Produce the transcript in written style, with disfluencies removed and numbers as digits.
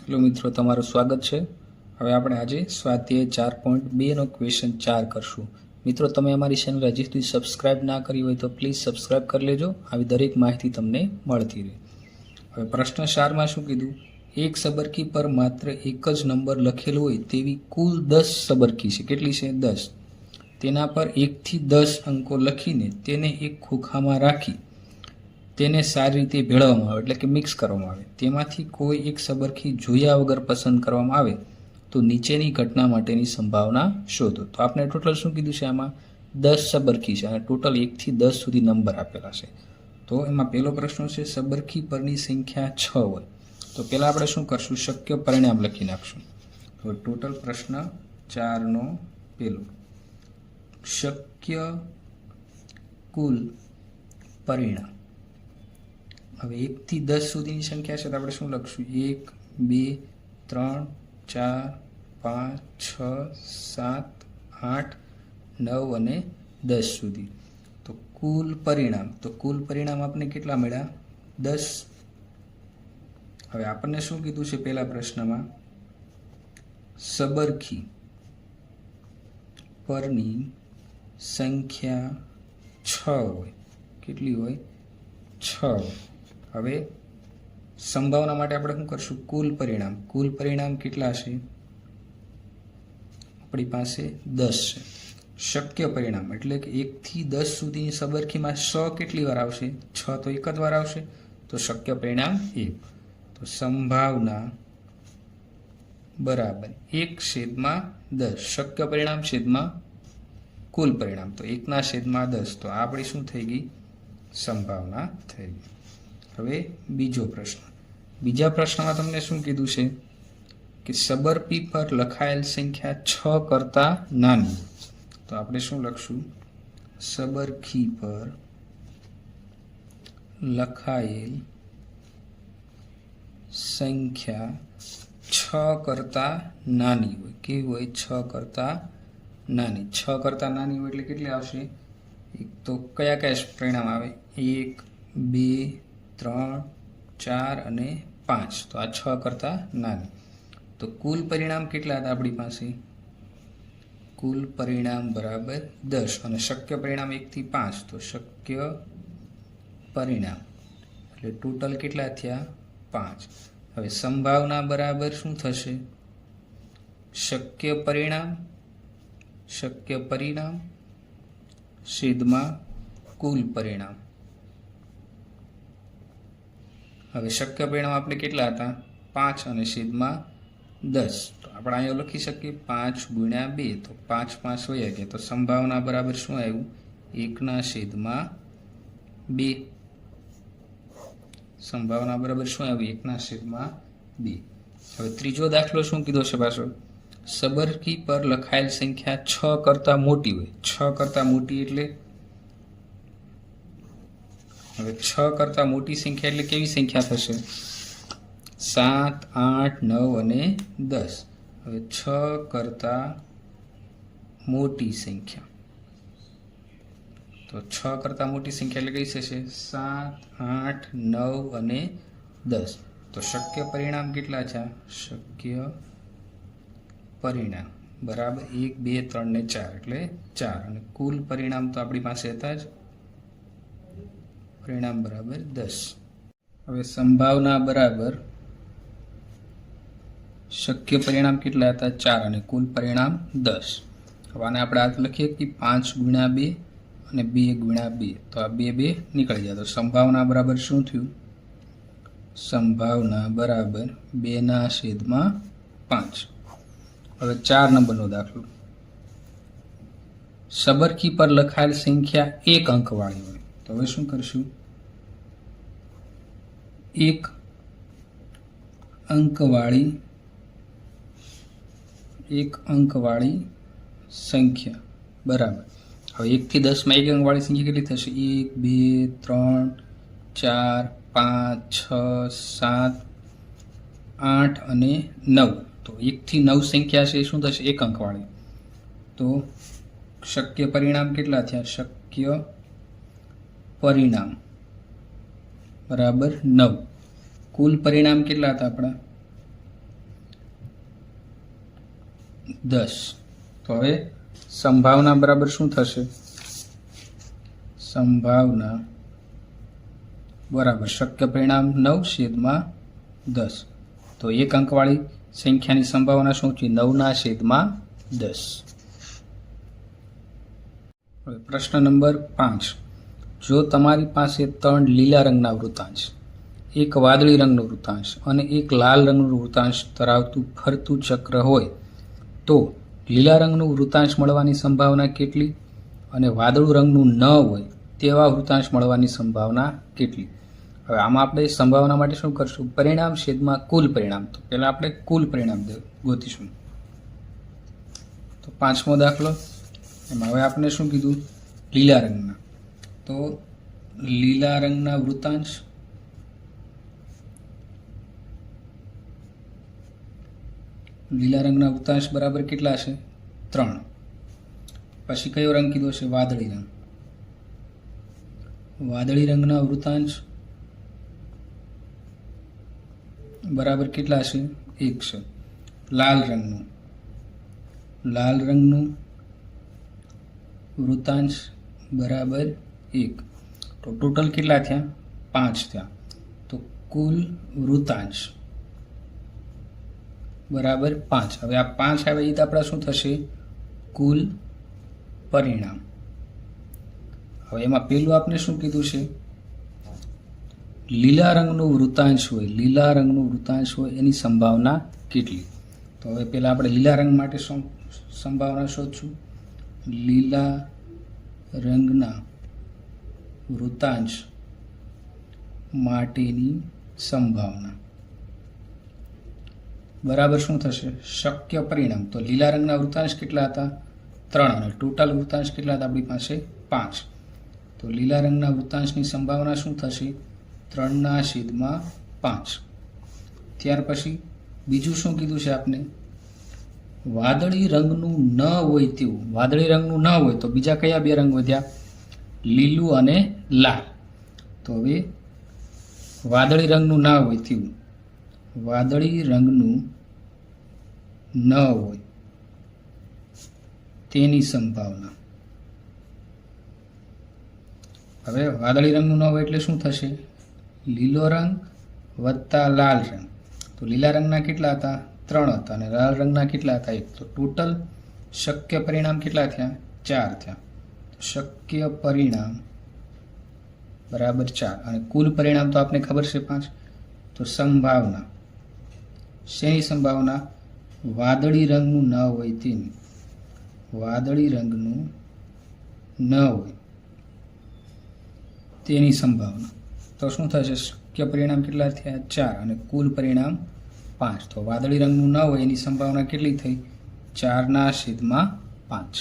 Hello મિત્રો, તમારું સ્વાગત છે। હવે આપણે આજે સ્વાધ્યાય 4.2 નો ક્વેશ્ચન 4 કરશું। મિત્રો, તમે અમારી ચેનલ હજી સુધી સબસ્ક્રાઇબ ના કરી હોય તો પ્લીઝ સબસ્ક્રાઇબ કરી લેજો, આવી દરેક માહિતી તમને મળતી રહે। હવે પ્રશ્ન 4 માં શું કીધું? એક સબરકી પર માત્ર એક જ નંબર લખેલો હોય તેવી કુલ 10 સબરકી છે। કેટલી છે? 10। તેના પર 1 થી 10 અંકો લખીને તેને એક ખોખામાં રાખી તેને સારી રીતે ભેળવવામાં આવે, એટલે કે મિક્સ કરવામાં આવે। તેમાંથી કોઈ એક સબરકી જોયા વગર પસંદ કરવામાં આવે તો નીચેની ઘટના માટેની સંભાવના શોધો। તો આપણે ટોટલ શું કીધું છે? આમાં 10 સબરકી છે અને ટોટલ 1 થી 10 સુધી નંબર આપેલા છે। તો એમાં પહેલો પ્રશ્ન છે સબરકી પરની સંખ્યા 6 હોય તો પહેલા આપણે શું કરશું? શક્ય પરિણામ લખી નાખશું। તો ટોટલ પ્રશ્ન 4 નો પહેલો શક્ય કુલ પરિણામ। હવે 1 થી 10 સુધીની સંખ્યા છે તો આપણે શું લખશું? 1, 2, 3, 4, 5, 6, 7, 8, 9 અને 10 સુધી। તો કુલ પરિણામ આપણે કેટલા મળ્યા? 10। હવે આપણને શું કીધું છે પહેલા પ્રશ્નમાં? સબરકી પરની સંખ્યા 6 હોય। કેટલી હોય? 6। હવે સંભાવના માટે આપણે શું કરશું? કુલ પરિણામ કેટલા છે? આપણી પાસે 10 છે। શક્ય પરિણામ એટલે કે 1 થી 10 સુધીની સબરકીમાં 100 કેટલી વાર આવશે? 6 તો એક જ વાર આવશે, તો શક્ય પરિણામ 1। તો સંભાવના બરાબર 1/10। શક્ય પરિણામ છેદમાં કુલ પરિણામ, તો 1/10। તો આપણી શું થઈ ગઈ? સંભાવના થઈ ગઈ। હવે બીજા પ્રશ્નમાં તમને શું કીધું છે કે સબરકી પર લખાયેલ સંખ્યા 6 કરતા નાની। તો આપણે શું લખશું? સબરકી પર લખાયેલ સંખ્યા 6 કરતા નાની હોય। કેવી હોય? 6 કરતા નાની। 6 કરતા નાની હોય એટલે કેટલી આવશે? એક તો કયા પરિણામ આવે? 1, 2, 3, 4 અને 5। તો આ 6 કરતા નાની। તો કુલ પરિણામ કેટલા હતા આપણી પાસે? કુલ પરિણામ બરાબર 10 અને શક્ય પરિણામ 1 થી 5। તો શક્ય પરિણામ એટલે ટોટલ કેટલા થયા? 5। હવે સંભાવના બરાબર શું થશે? શક્ય પરિણામ છેદમાં કુલ પરિણામ। હવે શક્ય પરિણામ આપણે કેટલા હતા? 5 અને છેદમાં 10। તો આપણે અહીંયા લખી શકીએ 5 ગુણ્યા 2, તો 5 5 વયા ગયા। તો સંભાવના બરાબર શું આવ્યું? 1/2। સંભાવના બરાબર શું આવ્યું? 1/2। હવે ત્રીજો દાખલો શું કીધો છે પાછો? સબરકી પર લખાયેલ સંખ્યા 6 કરતા મોટી હોય। 6 કરતા મોટી એટલે હવે 6 કરતા મોટી સંખ્યા એટલે કેવી સંખ્યા થશે? 7, 8, 9 અને 10। હવે 6 કરતા મોટી સંખ્યા, તો 6 કરતા મોટી સંખ્યા એટલે કઈ થશે? 7, 8, 9 અને 10। તો શક્ય પરિણામ કેટલા છે? શક્ય પરિણામ બરાબર 1, 2, 3 ને 4 એટલે 4 અને કુલ પરિણામ તો આપણી પાસે હતા જ, પરિણામ બરાબર 10। હવે સંભાવના બરાબર શક્ય પરિણામ કેટલા હતા? 4 અને કુલ પરિણામ 10। હવે આને આપણે આ લખીએ કે 5 ગુણ્યા 2 અને 2 ગુણ્યા 2। તો આ 2 નીકળી જાય। તો સંભાવના બરાબર શું થયું? સંભાવના બરાબર 2/5। હવે 4 નંબરનો દાખલો સબરકી પર લખાયેલ સંખ્યા 1 અંકવાળી હોય તો હવે શું કરશું? 1 અંકવાળી સંખ્યા બરાબર। હવે 1 થી 10 માં 1 અંકવાળી સંખ્યા કેટલી થશે? 1, 2, 3, 4, 5, 6, 7, 8 અને 9। તો 1 થી 9 સંખ્યા છે એ શું થશે? 1 અંકવાળી। તો શક્ય પરિણામ કેટલા થયા? શક્ય પરિણામ બરાબર 9। કુલ પરિણામ કેટલા હતા આપણા? 10. તો હવે સંભાવના બરાબર શું થશે? સંભાવના બરાબર શક્ય પરિણામ 9/10. તો એક અંકવાળી સંખ્યાની સંભાવના શું છે? 9/10. હવે પ્રશ્ન નંબર 5. જો તમારી પાસે 3 લીલા રંગના વૃત્તાંશ, એક વાદળી રંગનું વૃત્તાંશ અને એક લાલ રંગનું વૃત્તાંશ ધરાવતું ફરતું ચક્ર હોય તો લીલા રંગનું વૃત્તાંશ મળવાની સંભાવના કેટલી અને વાદળું રંગનું ન હોય તેવા વૃત્તાંશ મળવાની સંભાવના કેટલી? હવે આમાં આપણે સંભાવના માટે શું કરશું? પરિણામ છેદમાં કુલ પરિણામ. તો પહેલાં આપણે કુલ પરિણામ ગોતીશું. તો 5મો દાખલો, એમાં હવે આપણે શું કીધું? લીલા રંગના. તો લીલા રંગના વૃત્તાંશ બરાબર કેટલા છે? 3. પછી કયો રંગ કીધો છે? વાદળી રંગ. વાદળી રંગના વૃત્તાંશ બરાબર કેટલા છે? 1 છે. લાલ રંગનું વૃત્તાંશ બરાબર 1. તો ટોટલ કેટલા થયા? 5 થયા. તો કુલ વૃત્તાંશ બરાબર 5. હવે આ 5 આવે એ તો આપણા શું થશે? કુલ પરિણામ. હવે એમાં પેલું આપણે શું કીધું છે? લીલા રંગનું વૃત્તાંશ હોય એની સંભાવના કેટલી? તો હવે પહેલાં આપણે લીલા રંગ માટે સંભાવના શોધશું. લીલા રંગના વૃત્તાંશ માટેની સંભાવના બરાબર શું થશે? શક્ય પરિણામ. તો લીલા રંગના વૃત્તાંશ કેટલા હતા? 3 અને ટોટલ વૃત્તાંશ કેટલા હતા આપણી પાસે? 5. તો લીલા રંગના વૃત્તાંશની સંભાવના શું થશે? 3/5. ત્યાર પછી બીજું શું કીધું છે આપણે? વાદળી રંગનું ન હોય તેવું. વાદળી રંગનું ન હોય તો બીજા કયા 2 રંગ વધ્યા? લીલું અને લાલ. તો હવે વાદળી રંગનું ના હોય તેવું, વાદળી રંગનું ન હોય તેની સંભાવના. હવે વાદળી રંગનું ન હોય એટલે શું થશે? લીલો રંગ વત્તા લાલ રંગ. તો લીલા રંગના કેટલા હતા? 3 હતા અને લાલ રંગના કેટલા હતા? 1. તો ટોટલ શક્ય પરિણામ કેટલા થયા? 4 થયા. શક્ય પરિણામ બરાબર 4 અને કુલ પરિણામ તો આપને ખબર છે 5. તો સંભાવના, શેની સંભાવના? વાદળી રંગનું ન હોય તેની. વાદળી રંગનું ન હોય તેની સંભાવના. તો શું થશે? શક્ય પરિણામ કેટલા થયા? 4 અને કુલ પરિણામ 5. તો વાદળી રંગનું ન હોય એની સંભાવના કેટલી થઈ? 4/5.